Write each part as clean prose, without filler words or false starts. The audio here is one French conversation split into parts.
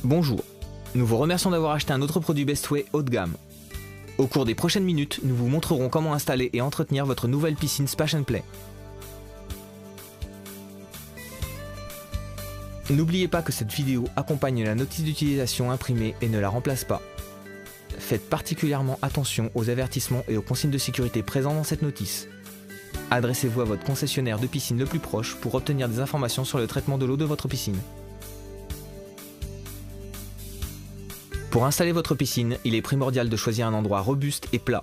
Bonjour, nous vous remercions d'avoir acheté un autre produit Bestway haut de gamme. Au cours des prochaines minutes, nous vous montrerons comment installer et entretenir votre nouvelle piscine Splash & Play. N'oubliez pas que cette vidéo accompagne la notice d'utilisation imprimée et ne la remplace pas. Faites particulièrement attention aux avertissements et aux consignes de sécurité présents dans cette notice. Adressez-vous à votre concessionnaire de piscine le plus proche pour obtenir des informations sur le traitement de l'eau de votre piscine. Pour installer votre piscine, il est primordial de choisir un endroit robuste et plat.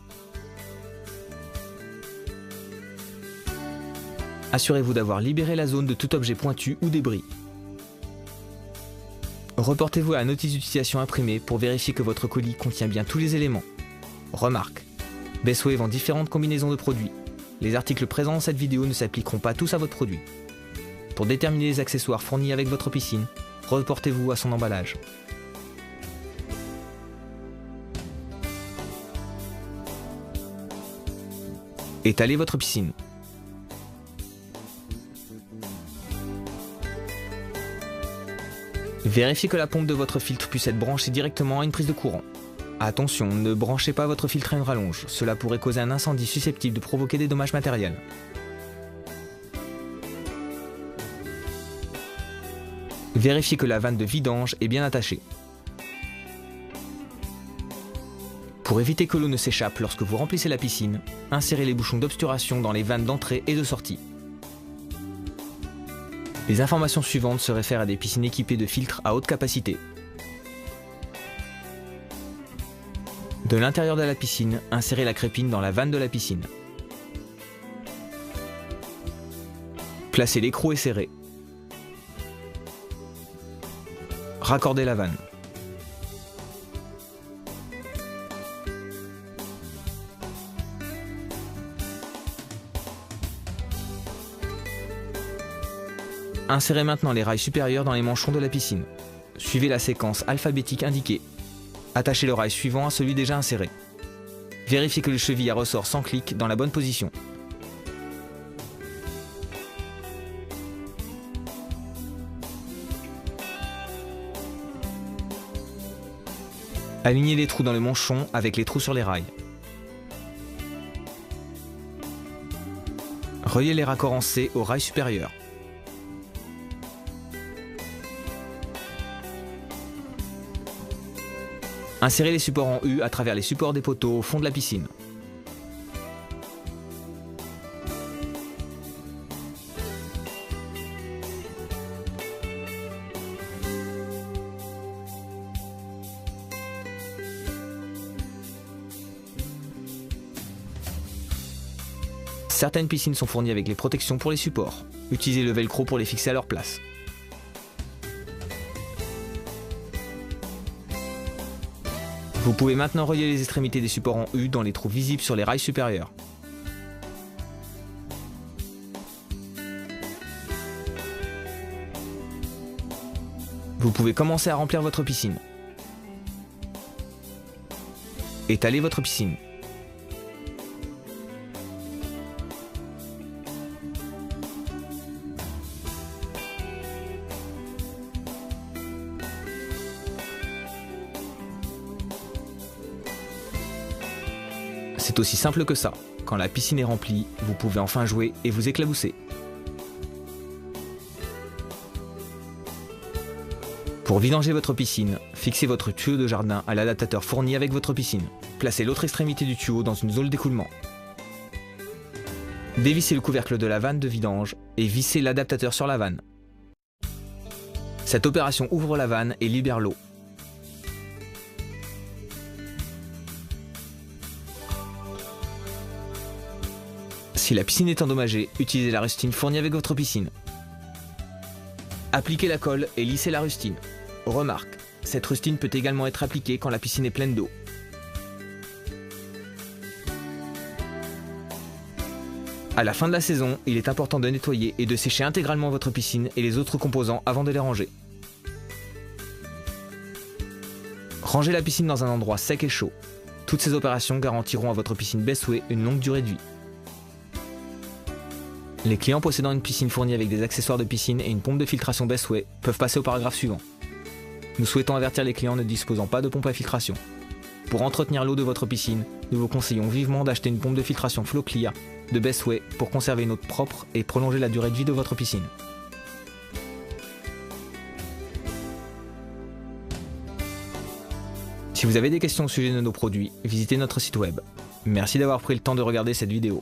Assurez-vous d'avoir libéré la zone de tout objet pointu ou débris. Reportez-vous à la notice d'utilisation imprimée pour vérifier que votre colis contient bien tous les éléments. Remarque, Bestway vend différentes combinaisons de produits. Les articles présents dans cette vidéo ne s'appliqueront pas tous à votre produit. Pour déterminer les accessoires fournis avec votre piscine, reportez-vous à son emballage. Étalez votre piscine. Vérifiez que la pompe de votre filtre puisse être branchée directement à une prise de courant. Attention, ne branchez pas votre filtre à une rallonge, cela pourrait causer un incendie susceptible de provoquer des dommages matériels. Vérifiez que la vanne de vidange est bien attachée. Pour éviter que l'eau ne s'échappe lorsque vous remplissez la piscine, insérez les bouchons d'obturation dans les vannes d'entrée et de sortie. Les informations suivantes se réfèrent à des piscines équipées de filtres à haute capacité. De l'intérieur de la piscine, insérez la crépine dans la vanne de la piscine. Placez l'écrou et serrez. Raccordez la vanne. Insérez maintenant les rails supérieurs dans les manchons de la piscine. Suivez la séquence alphabétique indiquée. Attachez le rail suivant à celui déjà inséré. Vérifiez que le cheville à ressort sans clic dans la bonne position. Alignez les trous dans le manchon avec les trous sur les rails. Reliez les raccords en C au rail supérieur. Insérez les supports en U à travers les supports des poteaux au fond de la piscine. Certaines piscines sont fournies avec les protections pour les supports. Utilisez le velcro pour les fixer à leur place. Vous pouvez maintenant relier les extrémités des supports en U dans les trous visibles sur les rails supérieurs. Vous pouvez commencer à remplir votre piscine. Étalez votre piscine. C'est aussi simple que ça. Quand la piscine est remplie, vous pouvez enfin jouer et vous éclabousser. Pour vidanger votre piscine, fixez votre tuyau de jardin à l'adaptateur fourni avec votre piscine. Placez l'autre extrémité du tuyau dans une zone d'écoulement. Dévissez le couvercle de la vanne de vidange et vissez l'adaptateur sur la vanne. Cette opération ouvre la vanne et libère l'eau. Si la piscine est endommagée, utilisez la rustine fournie avec votre piscine. Appliquez la colle et lissez la rustine. Remarque, cette rustine peut également être appliquée quand la piscine est pleine d'eau. À la fin de la saison, il est important de nettoyer et de sécher intégralement votre piscine et les autres composants avant de les ranger. Rangez la piscine dans un endroit sec et chaud. Toutes ces opérations garantiront à votre piscine Bestway une longue durée de vie. Les clients possédant une piscine fournie avec des accessoires de piscine et une pompe de filtration Bestway peuvent passer au paragraphe suivant. Nous souhaitons avertir les clients ne disposant pas de pompe à filtration. Pour entretenir l'eau de votre piscine, nous vous conseillons vivement d'acheter une pompe de filtration Flow Clear de Bestway pour conserver une eau propre et prolonger la durée de vie de votre piscine. Si vous avez des questions au sujet de nos produits, visitez notre site web. Merci d'avoir pris le temps de regarder cette vidéo.